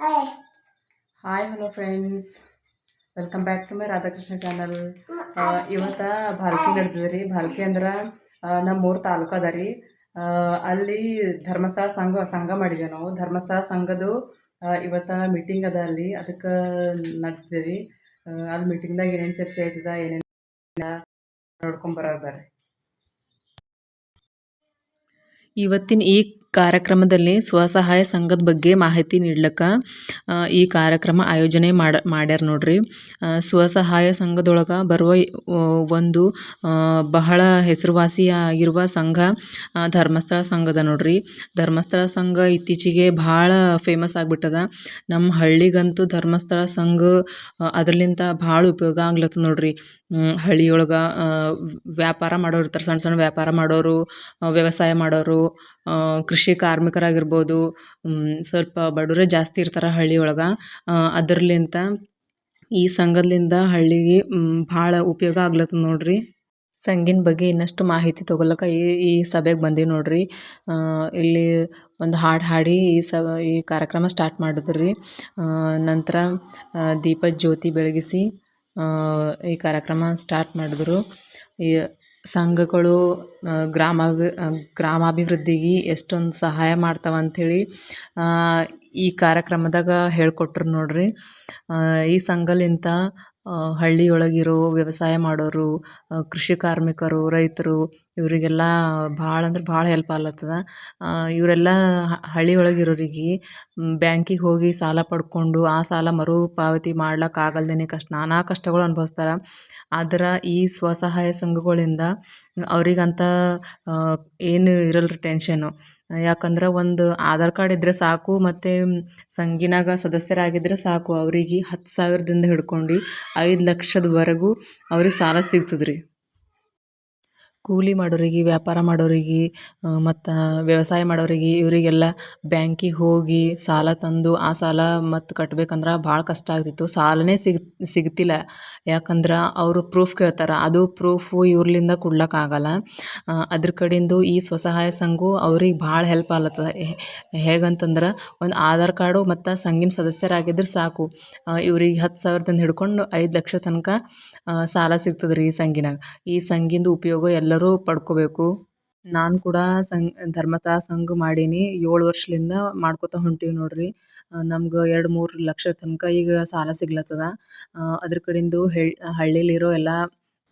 Hi hello friends, welcome back to my Radhakrishna channel. ಇವತ್ತು ಭಾಲ್ಕಿ ನಡೆದಿದೆ ರೀ. ಭಾಲ್ಕಿ ಅಂದ್ರೆ ನಮ್ಮ ತಾಲೂಕು ಅದ ರೀ. ಅಲ್ಲಿ ಧರ್ಮಸ್ಥಳ ಸಂಘ ಮಾಡಿದ್ದೇವೆ ನಾವು. ಧರ್ಮಸ್ಥಳ ಸಂಘದ್ದು ಇವತ್ತು ಮೀಟಿಂಗ್ ಅದ ಅಲ್ಲಿ, ಅದಕ್ಕೆ ನಡೆದಿದೆ ರೀ. ಅಲ್ಲಿ ಮೀಟಿಂಗ್ದಾಗ ಏನೇನು ಚರ್ಚೆ ಆಯ್ತದ, ಏನೇನು ನೋಡ್ಕೊಂಬರ್ರಿ. ಇವತ್ತಿನ ಈ ಕಾರ್ಯಕ್ರಮದಲ್ಲಿ ಸ್ವಸಹಾಯ ಸಂಘದ ಬಗ್ಗೆ ಮಾಹಿತಿ ನೀಡ್ಲಿಕ್ಕೆ ಈ ಕಾರ್ಯಕ್ರಮ ಆಯೋಜನೆ ಮಾಡ್ಯಾರ ನೋಡ್ರಿ. ಸ್ವಸಹಾಯ ಸಂಘದೊಳಗೆ ಬರುವ ಒಂದು ಬಹಳ ಹೆಸರುವಾಸಿಯಾಗಿರುವ ಸಂಘ ಧರ್ಮಸ್ಥಳ ಸಂಘದ ನೋಡ್ರಿ. ಧರ್ಮಸ್ಥಳ ಸಂಘ ಇತ್ತೀಚೆಗೆ ಭಾಳ ಫೇಮಸ್ ಆಗಿಬಿಟ್ಟದ. ನಮ್ಮ ಹಳ್ಳಿಗಂತೂ ಧರ್ಮಸ್ಥಳ ಸಂಘ ಅದರಲ್ಲಿಂದ ಭಾಳ ಉಪಯೋಗ ಆಗ್ಲತ್ತದ ನೋಡ್ರಿ. ಹಳ್ಳಿಯೊಳಗೆ ವ್ಯಾಪಾರ ಮಾಡೋರು ಇರ್ತಾರೆ, ಸಣ್ಣ ಸಣ್ಣ ವ್ಯಾಪಾರ ಮಾಡೋರು, ವ್ಯವಸಾಯ ಮಾಡೋರು, ಕೃಷಿ ಕಾರ್ಮಿಕರಾಗಿರ್ಬೋದು, ಸ್ವಲ್ಪ ಬಡವರೇ ಜಾಸ್ತಿ ಇರ್ತಾರೆ ಹಳ್ಳಿಯೊಳಗೆ. ಅದರ್ಲಿಂತ ಈ ಸಂಘದಿಂದ ಹಳ್ಳಿಗೆ ಭಾಳ ಉಪಯೋಗ ಆಗ್ಲತ್ತದ ನೋಡ್ರಿ. ಸಂಘಿನ ಬಗ್ಗೆ ಇನ್ನಷ್ಟು ಮಾಹಿತಿ ತೊಗೊಳಕ್ಕೆ ಈ ಸಭೆಗೆ ಬಂದೀವಿ ನೋಡ್ರಿ. ಇಲ್ಲಿ ಒಂದು ಹಾಡು ಹಾಡಿ ಈ ಕಾರ್ಯಕ್ರಮ ಸ್ಟಾರ್ಟ್ ಮಾಡಿದ್ರಿ. ನಂತರ ದೀಪದ ಜ್ಯೋತಿ ಬೆಳಗಿಸಿ ಈ ಕಾರ್ಯಕ್ರಮ ಸ್ಟಾರ್ಟ್ ಮಾಡಿದ್ರು. ಈ ಸಂಘಗಳು ಗ್ರಾಮಾಭಿವೃದ್ಧಿಗೆ ಎಷ್ಟೊಂದು ಸಹಾಯ ಮಾಡ್ತಾವೆ ಅಂಥೇಳಿ ಈ ಕಾರ್ಯಕ್ರಮದಾಗ ಹೇಳ್ಕೊಟ್ರು ನೋಡ್ರಿ. ಈ ಸಂಘಲಿಂತ ಹಳ್ಳಿಯೊಳಗಿರೋ ವ್ಯವಸಾಯ ಮಾಡೋರು, ಕೃಷಿ ಕಾರ್ಮಿಕರು, ರೈತರು ಇವರಿಗೆಲ್ಲ ಭಾಳ ಅಂದ್ರೆ ಭಾಳ ಹೆಲ್ಪ್ ಆಗ್ಲತ್ತದ. ಇವರೆಲ್ಲ ಹಳ್ಳಿಯೊಳಗಿರೋರಿಗೆ ಬ್ಯಾಂಕಿಗೆ ಹೋಗಿ ಸಾಲ ಪಡ್ಕೊಂಡು ಆ ಸಾಲ ಮರುಪಾವತಿ ಮಾಡ್ಲಿಕ್ಕೆ ಆಗಲ್ದೇ ನಾನಾ ಕಷ್ಟಗಳು ಅನುಭವಿಸ್ತಾರೆ. ಆದ್ರೆ ಈ ಸ್ವಸಹಾಯ ಸಂಘಗಳಿಂದ ಅವ್ರಿಗಂತ ಏನು ಇರಲ್ರಿ ಟೆನ್ಷನ್ನು. ಯಾಕಂದ್ರೆ ಒಂದು ಆಧಾರ್ ಕಾರ್ಡ್ ಇದ್ದರೆ ಸಾಕು, ಮತ್ತು ಸಂಘಿನಾಗ ಸದಸ್ಯರಾಗಿದ್ದರೆ ಸಾಕು. ಅವರಿಗೆ 10,000ದಿಂದ ಹಿಡ್ಕೊಂಡು 5,00,000ದವರೆಗೂ ಅವ್ರಿಗೆ ಸಾಲ ಸಿಗ್ತದ್ರಿ. ಕೂಲಿ ಮಾಡೋರಿಗೆ, ವ್ಯಾಪಾರ ಮಾಡೋರಿಗೆ, ಮತ್ತು ವ್ಯವಸಾಯ ಮಾಡೋರಿಗೆ ಇವರಿಗೆಲ್ಲ ಬ್ಯಾಂಕಿಗೆ ಹೋಗಿ ಸಾಲ ತಂದು ಆ ಸಾಲ ಮತ್ತು ಕಟ್ಬೇಕಂದ್ರೆ ಭಾಳ ಕಷ್ಟ ಆಗ್ತಿತ್ತು. ಸಾಲನೇ ಸಿಗ್ತಿಲ್ಲ. ಯಾಕಂದ್ರೆ ಅವರು ಪ್ರೂಫ್ ಕೇಳ್ತಾರೆ, ಅದು ಪ್ರೂಫು ಇವ್ರಲಿಂದ ಕೊಡ್ಲಿಕ್ಕಾಗಲ್ಲ. ಅದ್ರ ಕಡೆಯಿಂದ ಈ ಸ್ವಸಹಾಯ ಸಂಘವು ಅವ್ರಿಗೆ ಭಾಳ ಹೆಲ್ಪ್ ಆಗ್ಲತ್ತದ. ಹೇಗಂತಂದ್ರೆ ಒಂದು ಆಧಾರ್ ಕಾರ್ಡು ಮತ್ತು ಸಂಘಿನ ಸದಸ್ಯರಾಗಿದ್ದರೆ ಸಾಕು, ಇವ್ರಿಗೆ 10,000ದಿಂದ ಹಿಡ್ಕೊಂಡು 5,00,000 ತನಕ ಸಾಲ ಸಿಗ್ತದ್ರಿ ಈ ಸಂಘಿನಾಗ. ಈ ಸಂಘಿಂದು ಉಪಯೋಗ ಎಲ್ಲರೂ ಪಡ್ಕೋಬೇಕು. ನಾನು ಕೂಡ ಧರ್ಮಸ್ಥಳ ಸಂಘ ಮಾಡೀನಿ. 7 ವರ್ಷದಿಂದ ಮಾಡ್ಕೋತ ಹೊಂಟೀವಿ ನೋಡ್ರಿ. ನಮ್ಗೆ 2-3 ಲಕ್ಷ ತನಕ ಈಗ ಸಾಲ ಸಿಗ್ಲತ್ತದ. ಅದ್ರ ಕಡೆಯಿಂದ ಹಳ್ಳಿಲಿರೋ ಎಲ್ಲ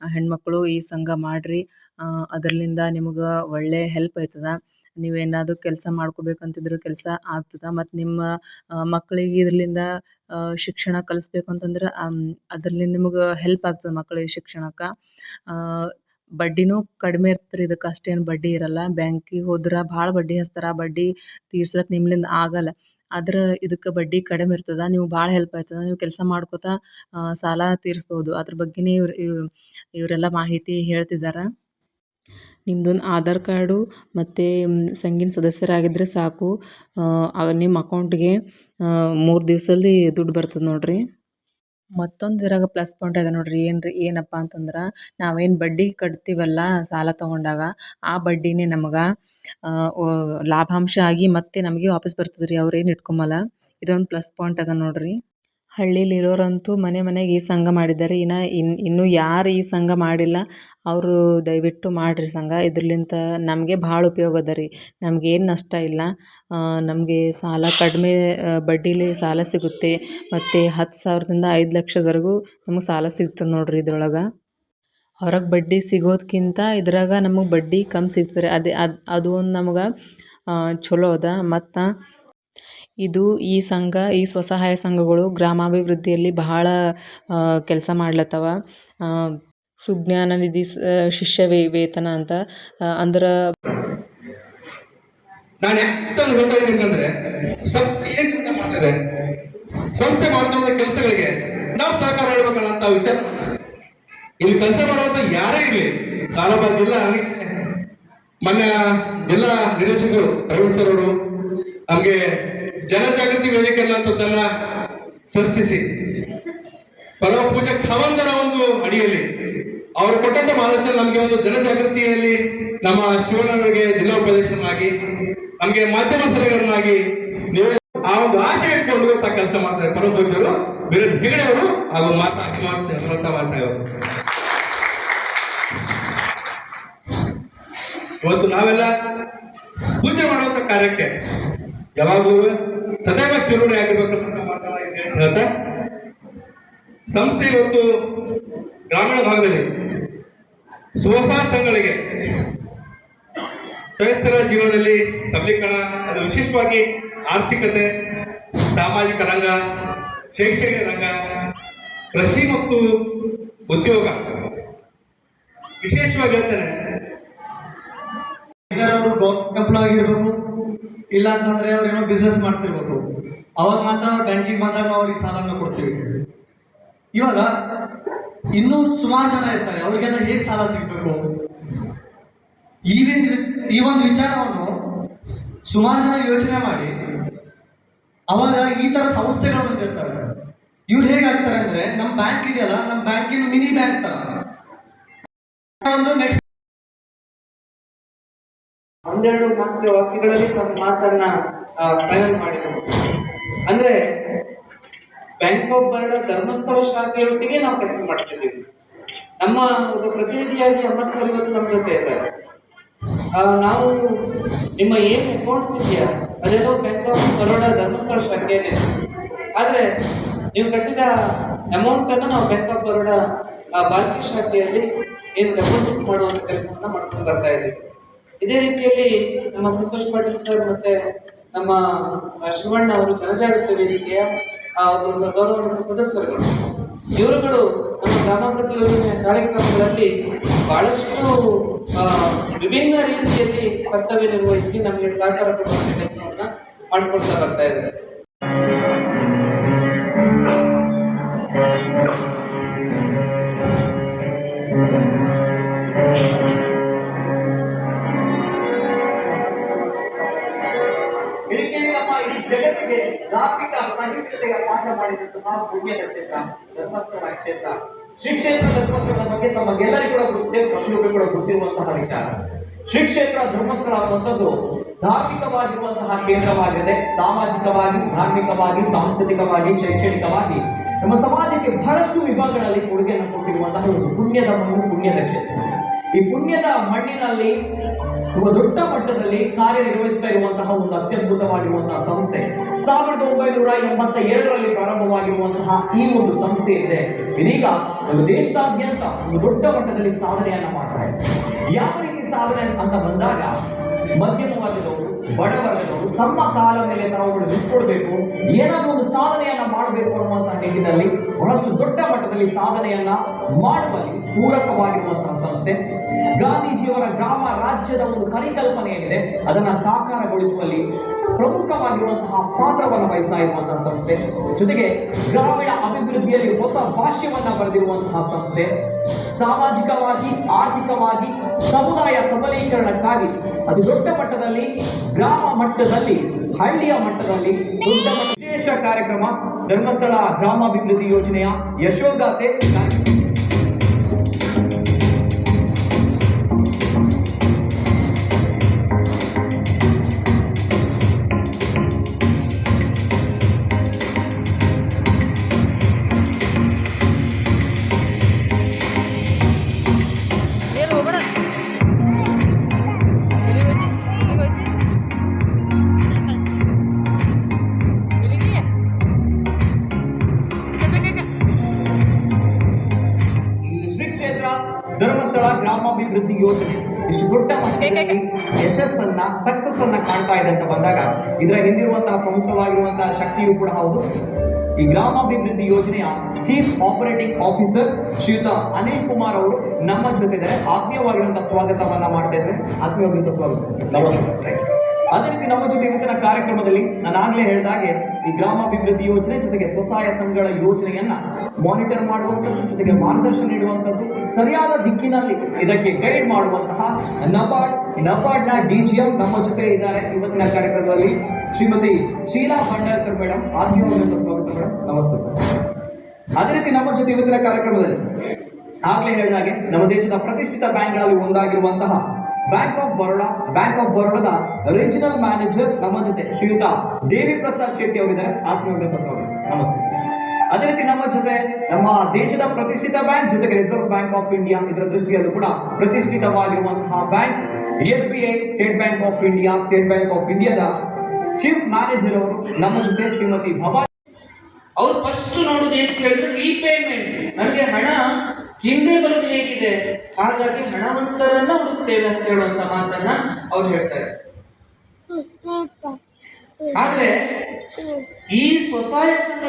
ಹೆಣ್ಮಕ್ಳು ಈ ಸಂಘ ಮಾಡಿರಿ. ಅದರಲ್ಲಿಂದ ನಿಮ್ಗೆ ಒಳ್ಳೆ ಹೆಲ್ಪ್ ಆಯ್ತದ. ನೀವೇನಾದರೂ ಕೆಲಸ ಮಾಡ್ಕೋಬೇಕಂತಿದ್ರೆ ಕೆಲಸ ಆಗ್ತದೆ. ಮತ್ತು ನಿಮ್ಮ ಮಕ್ಕಳಿಗೆ ಇದರಿಂದ ಶಿಕ್ಷಣ ಕಲಿಸ್ಬೇಕು ಅಂತಂದ್ರೆ ಅದರಲ್ಲಿ ನಿಮ್ಗೆ ಹೆಲ್ಪ್ ಆಗ್ತದೆ ಮಕ್ಕಳಿಗೆ ಶಿಕ್ಷಣಕ್ಕೆ. ಬಡ್ಡಿನೂ ಕಡಿಮೆ ಇರ್ತದೆ ಇದಕ್ಕೆ, ಅಷ್ಟೇನು ಬಡ್ಡಿ ಇರಲ್ಲ. ಬ್ಯಾಂಕಿಗೆ ಹೋದ್ರೆ ಭಾಳ ಬಡ್ಡಿ ಹಚ್ತಾರೆ, ಆ ಬಡ್ಡಿ ತೀರ್ಸ್ಲಿಕ್ಕೆ ನಿಮ್ಮಿಂದ ಆಗಲ್ಲ. ಆದ್ರೆ ಇದಕ್ಕೆ ಬಡ್ಡಿ ಕಡಿಮೆ ಇರ್ತದೆ, ನಿಮ್ಗೆ ಭಾಳ ಹೆಲ್ಪ್ ಆಯ್ತದ. ನೀವು ಕೆಲಸ ಮಾಡ್ಕೋತಾ ಸಾಲ ತೀರಿಸ್ಬೋದು. ಅದ್ರ ಬಗ್ಗೆನೇ ಇವರೆಲ್ಲ ಮಾಹಿತಿ ಹೇಳ್ತಿದ್ದಾರೆ. ನಿಮ್ದೊಂದು ಆಧಾರ್ ಕಾರ್ಡು ಮತ್ತು ಸಂಘಿನ ಸದಸ್ಯರಾಗಿದ್ದರೆ ಸಾಕು, ನಿಮ್ಮ ಅಕೌಂಟ್ಗೆ 3 ದಿವಸದಲ್ಲಿ ದುಡ್ಡು ಬರ್ತದೆ ನೋಡ್ರಿ. ಮತ್ತೊಂದು ಇದ್ರಾಗ ಪ್ಲಸ್ ಪಾಯಿಂಟ್ ಅದ ನೋಡ್ರಿ. ಏನಪ್ಪ ಅಂತಂದ್ರೆ ನಾವೇನು ಬಡ್ಡಿ ಕಟ್ತೀವಲ್ಲ ಸಾಲ ತೊಗೊಂಡಾಗ, ಆ ಬಡ್ಡಿನೇ ನಮ್ಗೆ ಲಾಭಾಂಶ ಆಗಿ ಮತ್ತೆ ನಮಗೆ ವಾಪಸ್ ಬರ್ತದೆ ರೀ. ಅವ್ರೇನು ಇಟ್ಕೊಂಬಲ್ಲ. ಇದೊಂದು ಪ್ಲಸ್ ಪಾಯಿಂಟ್ ಅದ ನೋಡ್ರಿ. ಹಳ್ಳಿಲಿರೋರಂತೂ ಮನೆಗೆ ಈ ಸಂಘ ಮಾಡಿದ್ದಾರೆ. ಇನ್ನು ಯಾರು ಈ ಸಂಘ ಮಾಡಿಲ್ಲ ಅವರು ದಯವಿಟ್ಟು ಮಾಡಿರಿ ಸಂಘ. ಇದ್ರಲಿಂತ ನಮಗೆ ಭಾಳ ಉಪಯೋಗ ಅದ ರೀ. ನಮಗೇನು ನಷ್ಟ ಇಲ್ಲ. ನಮಗೆ ಸಾಲ ಕಡಿಮೆ ಬಡ್ಡಿಲಿ ಸಾಲ ಸಿಗುತ್ತೆ. ಮತ್ತು 10,000ದಿಂದ 5,00,000ದವರೆಗೂ ನಮಗೆ ಸಾಲ ಸಿಗ್ತದೆ ನೋಡ್ರಿ ಇದ್ರೊಳಗೆ. ಹೊರಗೆ ಬಡ್ಡಿ ಸಿಗೋದಕ್ಕಿಂತ ಇದ್ರಾಗ ನಮಗೆ ಬಡ್ಡಿ ಕಮ್ಮಿ ಸಿಗ್ತದೆ. ಅದು ಒಂದು ನಮ್ಗೆ ಚಲೋ ಅದ. ಮತ್ತು ಈ ಸಂಘ, ಈ ಸ್ವಸಹಾಯ ಸಂಘಗಳು ಗ್ರಾಮಾಭಿವೃದ್ಧಿಯಲ್ಲಿ ಬಹಳ ಕೆಲಸ ಮಾಡ್ಲತ್ತವ. ಸುಜ್ಞಾನ ನಿಧಿ, ಶಿಷ್ಯ ವೇತನ ಅಂತ ಅಂದ್ರೆ ನಾನು ಯಾಕೆ ಹೇಳ್ತಾ ಇದ್ದೀನಿ ಅಂದ್ರೆ, ಏನು ಮಾಡ್ತಿದೆ ಸಂಸ್ಥೆ ಮಾಡ್ತಿರುವ ಕೆಲಸಗಳಿಗೆ ನಾವು ಸಹಕಾರ ನೀಡಬೇಕಲ್ಲ ಅಂತ ವಿಚಾರ. ಇಲ್ಲಿ ಕೆಲಸ ಮಾಡುವಂತ ಯಾರೇ ಇರಲಿ, ತಾಲೂಕು ಜಿಲ್ಲಾ ಮೊನ್ನೆ ಜಿಲ್ಲಾ ನಿರ್ದೇಶಕರು ಪ್ರವೀಣ್ ಸರ್ ಅವರು ನಮಗೆ ಜನಜಾಗೃತಿ ವೇದಿಕೆ ಅನ್ನೋಂಥದ್ದನ್ನ ಸೃಷ್ಟಿಸಿ ಪರಮ ಪೂಜೆ ಖವಂದರ ಒಂದು ಅಡಿಯಲ್ಲಿ ಅವರು ಕೊಟ್ಟಂತ ಮಾರ್ಗದರ್ಶನ ನಮಗೆ ಒಂದು ಜನಜಾಗೃತಿಯಲ್ಲಿ ನಮ್ಮ ಶಿವಣ್ಣವರಿಗೆ ಜಿಲ್ಲಾ ಉಪಾಧ್ಯಕ್ಷರನ್ನಾಗಿ, ನಮಗೆ ಮಾಧ್ಯಮ ಸಲಹೆಗಾರನಾಗಿ ಆ ಒಂದು ಆಶೆ ಇಟ್ಕೊಂಡು ಇವತ್ತು ಕೆಲಸ ಮಾಡ್ತಾರೆ ಪರಮ ಪೂಜ್ಯರು ವೀರೇಂದ್ರ ಹೆಗಡೆ ಅವರು ಹಾಗೂ ಮಾತಾ ಅವರು. ಇವತ್ತು ನಾವೆಲ್ಲ ಪೂಜೆ ಮಾಡುವಂತ ಕಾರ್ಯಕ್ಕೆ ಯಾವಾಗಲೂ ಸದೈವ ಚಿರುಣಿ ಆಗಿರ್ಬೇಕಂತ ಹೇಳ್ತಾ ಸಂಸ್ಥೆ ಇವತ್ತು ಗ್ರಾಮೀಣ ಭಾಗದಲ್ಲಿ ಸ್ವಸಹಾಯ ಸಂಘಗಳಿಗೆ ಸದಸ್ಯರ ಜೀವನದಲ್ಲಿ ಸಬಲೀಕರಣ, ಅದು ವಿಶೇಷವಾಗಿ ಆರ್ಥಿಕತೆ, ಸಾಮಾಜಿಕ ರಂಗ, ಶೈಕ್ಷಣಿಕ ರಂಗ, ಕೃಷಿ ಮತ್ತು ಉದ್ಯೋಗ ವಿಶೇಷವಾಗಿ ಹೇಳ್ತೇನೆ. ಅವರು ಗೌರ್ಮೆಂಟ್ ಆಗಿರ್ಬೇಕು, ಇಲ್ಲ ಅಂತಂದ್ರೆ ಅವ್ರೇನೋ ಬಿಸ್ನೆಸ್ ಮಾಡ್ತಿರ್ಬೇಕು, ಅವಾಗ ಮಾತ್ರ ಬ್ಯಾಂಕಿಂಗ್ ಬಂದಾಗ ನಾವು ಅವ್ರಿಗೆ ಸಾಲವನ್ನು ಕೊಡ್ತೀವಿ. ಇವಾಗ ಇನ್ನೂ ಸುಮಾರು ಜನ ಇರ್ತಾರೆ, ಅವ್ರಿಗೆಲ್ಲ ಹೇಗೆ ಸಾಲ ಸಿಗಬೇಕು, ಈ ಒಂದು ವಿಚಾರವನ್ನು ಸುಮಾರು ಜನ ಯೋಚನೆ ಮಾಡಿ ಅವಾಗ ಈ ತರ ಸಂಸ್ಥೆಗಳು ಬಂದಿರ್ತಾರೆ. ಇವ್ರು ಹೇಗಾಗ್ತಾರೆ ಅಂದ್ರೆ, ನಮ್ಮ ಬ್ಯಾಂಕ್ ಇದೆಯಲ್ಲ, ನಮ್ಮ ಬ್ಯಾಂಕಿನ ಮಿನಿ ಬ್ಯಾಂಕ್ ತರ ಒಂದು ನೆಕ್ಸ್ಟ್ ಒಂದೆರಡು ವಾಕ್ಯಗಳಲ್ಲಿ ತಮ್ಮ ಮಾತನ್ನ ಫೈನಲ್ ಮಾಡಿದ್ರು. ಅಂದ್ರೆ ಬ್ಯಾಂಕ್ ಆಫ್ ಬರೋಡ ಧರ್ಮಸ್ಥಳ ಶಾಖೆಯೊಟ್ಟಿಗೆ ನಾವು ಕೆಲಸ ಮಾಡ್ತಿದ್ದೀವಿ. ನಮ್ಮ ಒಬ್ಬ ಪ್ರತಿನಿಧಿಯಾಗಿ ಅಮರ್ ಸರ್ ಇವತ್ತು ನಮ್ಮ ಜೊತೆ ಇದ್ದಾರೆ. ನಾವು ನಿಮ್ಮ ಏನು ಅಕೌಂಟ್ಸ್ ಇದೆಯಾ ಅದೆಲ್ಲೋ ಬ್ಯಾಂಕ್ ಆಫ್ ಬರೋಡ ಧರ್ಮಸ್ಥಳ ಶಾಖೆಯಲ್ಲೇ, ಆದರೆ ನೀವು ಕಟ್ಟಿದ ಅಮೌಂಟನ್ನು ನಾವು ಬ್ಯಾಂಕ್ ಆಫ್ ಬರೋಡ ಭಾರತೀಯ ಶಾಖೆಯಲ್ಲಿ ಏನು ಡೆಪಾಸಿಟ್ ಮಾಡುವಂಥ ಕೆಲಸವನ್ನು ಮಾಡ್ಕೊಂಡು ಬರ್ತಾ ಇದ್ದೀವಿ. ಇದೇ ರೀತಿಯಲ್ಲಿ ನಮ್ಮ ಸಂತೋಷ್ ಪಾಟೀಲ್ ಸರ್ ಮತ್ತೆ ನಮ್ಮ ಶಿವಣ್ಣ ಅವರು ಜನಜಾಗೃತಿ ವೇದಿಕೆಯ ಗೌರವಾನ್ವಿತ ಸದಸ್ಯರುಗಳು, ಇವರುಗಳು ನಮ್ಮ ಗ್ರಾಮಾಭಿವೃದ್ಧಿ ಯೋಜನೆಯ ಕಾರ್ಯಕ್ರಮಗಳಲ್ಲಿ ಬಹಳಷ್ಟು ವಿಭಿನ್ನ ರೀತಿಯಲ್ಲಿ ಕರ್ತವ್ಯ ನಿರ್ವಹಿಸಿ ನಮಗೆ ಸಹಕಾರ ಕೊಡುವಂಥ ಕೆಲಸವನ್ನ ಮಾಡಿಕೊಳ್ತಾ ಬರ್ತಾ ಇದ್ದಾರೆ. ಇಡೀ ಜಗತ್ತಿಗೆ ಧಾರ್ಮಿಕ ಸಹಿಷ್ಣುತೆಯ ಪಾಠ ಮಾಡಿದಂತಹ ಪುಣ್ಯದ ಕ್ಷೇತ್ರ ಧರ್ಮಸ್ಥಳ ಕ್ಷೇತ್ರ. ಶ್ರೀ ಕ್ಷೇತ್ರ ಧರ್ಮಸ್ಥಳದ ಬಗ್ಗೆ ತಮಗೆಲ್ಲರಿಗೂ ಕೂಡ ಪ್ರತಿಯೊಬ್ಬರು ಕೂಡ ಗೊತ್ತಿರುವಂತಹ ವಿಚಾರ. ಶ್ರೀ ಕ್ಷೇತ್ರ ಧರ್ಮಸ್ಥಳ ಅನ್ನುವಂಥದ್ದು ಧಾರ್ಮಿಕವಾಗಿರುವಂತಹ ಕೇಂದ್ರವಾಗಿದೆ. ಸಾಮಾಜಿಕವಾಗಿ, ಧಾರ್ಮಿಕವಾಗಿ, ಸಾಂಸ್ಕೃತಿಕವಾಗಿ, ಶೈಕ್ಷಣಿಕವಾಗಿ ನಮ್ಮ ಸಮಾಜಕ್ಕೆ ಬಹಳಷ್ಟು ವಿಭಾಗಗಳಲ್ಲಿ ಕೊಡುಗೆಯನ್ನು ಕೊಟ್ಟಿರುವಂತಹ ಒಂದು ಪುಣ್ಯದ ಮಣ್ಣು, ಪುಣ್ಯದ ಕ್ಷೇತ್ರ. ಈ ಪುಣ್ಯದ ಮಣ್ಣಿನಲ್ಲಿ ದೊಡ್ಡ ಮಟ್ಟದಲ್ಲಿ ಕಾರ್ಯನಿರ್ವಹಿಸ್ತಾ ಇರುವಂತಹ ಒಂದು ಅತ್ಯದ್ಭುತವಾಗಿರುವಂತಹ ಸಂಸ್ಥೆ 1982ರಲ್ಲಿ ಪ್ರಾರಂಭವಾಗಿರುವಂತಹ ಈ ಒಂದು ಸಂಸ್ಥೆ ಇದೆ. ಇದೀಗ ನಮ್ಮ ದೇಶದಾದ್ಯಂತ ಒಂದು ದೊಡ್ಡ ಮಟ್ಟದಲ್ಲಿ ಸಾಧನೆಯನ್ನ ಮಾಡ್ತಾ ಇದೆ. ಯಾವ ರೀತಿ ಸಾಧನೆ ಅಂತ ಬಂದಾಗ, ಮಧ್ಯಮ ವರ್ಗದವರು, ಬಡ ವರ್ಗದವರು ತಮ್ಮ ಕಾಲ ಮೇಲೆ ತಾವುಗಳು ನಿಂತ್ಕೊಳ್ಬೇಕು, ಏನಾದರೂ ಒಂದು ಸಾಧನೆಯನ್ನ ಮಾಡಬೇಕು ಅನ್ನುವಂತಹ ನಿಟ್ಟಿನಲ್ಲಿ ಬಹಳಷ್ಟು ದೊಡ್ಡ ಮಟ್ಟದಲ್ಲಿ ಸಾಧನೆಯನ್ನ ಮಾಡುವಲ್ಲಿ ಪೂರಕವಾಗಿರುವಂತಹ ಸಂಸ್ಥೆ. ಗಾಂಧೀಜಿಯವರ ಗ್ರಾಮ ರಾಜ್ಯದ ಒಂದು ಪರಿಕಲ್ಪನೆ ಏನಿದೆ ಅದನ್ನ ಸಾಕಾರಗೊಳಿಸುವಲ್ಲಿ ಪ್ರಮುಖವಾಗಿರುವಂತಹ ಪಾತ್ರವನ್ನು ವಹಿಸ್ತಾ ಇರುವಂತಹ ಸಂಸ್ಥೆ. ಜೊತೆಗೆ ಗ್ರಾಮೀಣ ಅಭಿವೃದ್ಧಿಯಲ್ಲಿ ಹೊಸ ಭಾಷ್ಯವನ್ನ ಬರೆದಿರುವಂತಹ ಸಂಸ್ಥೆ. ಸಾಮಾಜಿಕವಾಗಿ, ಆರ್ಥಿಕವಾಗಿ, ಸಮುದಾಯ ಸಬಲೀಕರಣಕ್ಕಾಗಿ ಅತಿ ದೊಡ್ಡ ಮಟ್ಟದಲ್ಲಿ, ಗ್ರಾಮ ಮಟ್ಟದಲ್ಲಿ, ಹಳ್ಳಿಯ ಮಟ್ಟದಲ್ಲಿ ದೊಡ್ಡ ವಿಶೇಷ ಕಾರ್ಯಕ್ರಮ ಧರ್ಮಸ್ಥಳ ಗ್ರಾಮಾಭಿವೃದ್ಧಿ ಯೋಜನೆಯ ಯಶೋಗಾಥೆ. ಧರ್ಮಸ್ಥಳ ಗ್ರಾಮಾಭಿವೃದ್ಧಿ ಯೋಜನೆ ಇಷ್ಟು ದೊಡ್ಡ ಮಟ್ಟದಲ್ಲಿ ಯಶಸ್ಸನ್ನ, ಸಕ್ಸಸ್ ಅನ್ನ ಕಾಣ್ತಾ ಇದೆ ಅಂತ ಬಂದಾಗ ಇದರ ಹಿಂದಿರುವಂತಹ ಪ್ರಮುಖವಾಗಿರುವಂತಹ ಶಕ್ತಿಯೂ ಕೂಡ ಹೌದು. ಈ ಗ್ರಾಮಾಭಿವೃದ್ಧಿ ಯೋಜನೆಯ ಚೀಫ್ ಆಪರೇಟಿಂಗ್ ಆಫೀಸರ್ ಶ್ರೀಯುತ ಅನಿಲ್ ಕುಮಾರ್ ಅವರು ನಮ್ಮ ಜೊತೆ ಇದ್ದಾರೆ. ಆತ್ಮೀಯವಾಗಿರುವಂತಹ ಸ್ವಾಗತವನ್ನ ಮಾಡ್ತಾ ಇದ್ದಾರೆ. ಆತ್ಮೀಯವಾಗಿರುವಂತಹ ಸ್ವಾಗತ ಸರ್. ನಮಸ್ತೆ. ಅದೇ ರೀತಿ ನಮ್ಮ ಜೊತೆ ಇವತ್ತಿನ ಕಾರ್ಯಕ್ರಮದಲ್ಲಿ ನಾನು ಆಗ್ಲೇ ಹೇಳಿದಾಗೆ ಈ ಗ್ರಾಮಾಭಿವೃದ್ಧಿ ಯೋಜನೆ ಜೊತೆಗೆ ಸ್ವಸಹಾಯ ಸಂಘಗಳ ಯೋಜನೆಯನ್ನ ಮಾನಿಟರ್ ಮಾಡುವಂಥದ್ದು, ಜೊತೆಗೆ ಮಾರ್ಗದರ್ಶನ ನೀಡುವಂಥದ್ದು, ಸರಿಯಾದ ದಿಕ್ಕಿನಲ್ಲಿ ಇದಕ್ಕೆ ಗೈಡ್ ಮಾಡುವಂತಹ ನಬಾರ್ಡ್ನ DGM ನಮ್ಮ ಜೊತೆ ಇದ್ದಾರೆ ಇವತ್ತಿನ ಕಾರ್ಯಕ್ರಮದಲ್ಲಿ. ಶ್ರೀಮತಿ ಶೀಲಾ ಭಂಡಾರ್ಕರ್ ಮೇಡಮ್, ಆತ್ಮೀಯವಾದಂತಹ ಸ್ವಾಗತ ಮೇಡಮ್. ನಮಸ್ತೆ. ಅದೇ ರೀತಿ ನಮ್ಮ ಜೊತೆ ಇವತ್ತಿನ ಕಾರ್ಯಕ್ರಮದಲ್ಲಿ ಆಗ್ಲೇ ಹೇಳಿದಾಗೆ ನಮ್ಮ ದೇಶದ ಪ್ರತಿಷ್ಠಿತ ಬ್ಯಾಂಕ್ಗಳಲ್ಲಿ ಒಂದಾಗಿರುವಂತಹ ಬ್ಯಾಂಕ್ ಆಫ್ ಬರೋಡದ ರೀಜನಲ್ ಮ್ಯಾನೇಜರ್ ನಮ್ಮ ಜೊತೆ ಶ್ರೀಯುತ ದೇವಿ ಪ್ರಸಾದ್ ಶೆಟ್ಟಿ ಅವರಿದ್ದಾರೆ. ಆತ್ಮೀಯವಾದ ಸ್ವಾಗತ. ನಮಸ್ತೆ ಸರ್. ಅದೇ ರೀತಿ ನಮ್ಮ ಜೊತೆ ನಮ್ಮ ದೇಶದ ಪ್ರತಿಷ್ಠಿತ ಬ್ಯಾಂಕ್ ಜೊತೆಗೆ ರಿಸರ್ವ್ ಬ್ಯಾಂಕ್ ಆಫ್ ಇಂಡಿಯಾ, ಇದರ ದೃಷ್ಟಿಯಲ್ಲೂ ಕೂಡ ಪ್ರತಿಷ್ಠಿತವಾಗಿರುವಂತಹ bank SBI, State Bank of ಇಂಡಿಯಾದ ಚೀಫ್ ಮ್ಯಾನೇಜರ್ ಅವರು ನಮ್ಮ ಜೊತೆ ಶ್ರೀಮತಿ ಭವಾನಿ. ಅವ್ರು ಫಸ್ಟ್ ನೋಡುದು ಏನು ಕೇಳಿದ್ರೆ ರೀಪೇಮೆಂಟ್, ನನಗೆ ಹಣ ಹಿಂದೆ ಬರೋದು ಹೇಗಿದೆ, ಹಾಗಾಗಿ ಹಣವಂತರನ್ನ ಹುಡುಕ್ತೇವೆ ಅಂತ ಹೇಳುವಂತ ಮಾತನ್ನ ಅವ್ರು ಹೇಳ್ತಾರೆ. ಆದ್ರೆ ಈ ಸ್ವಸಹಾಯ ಸಂಘ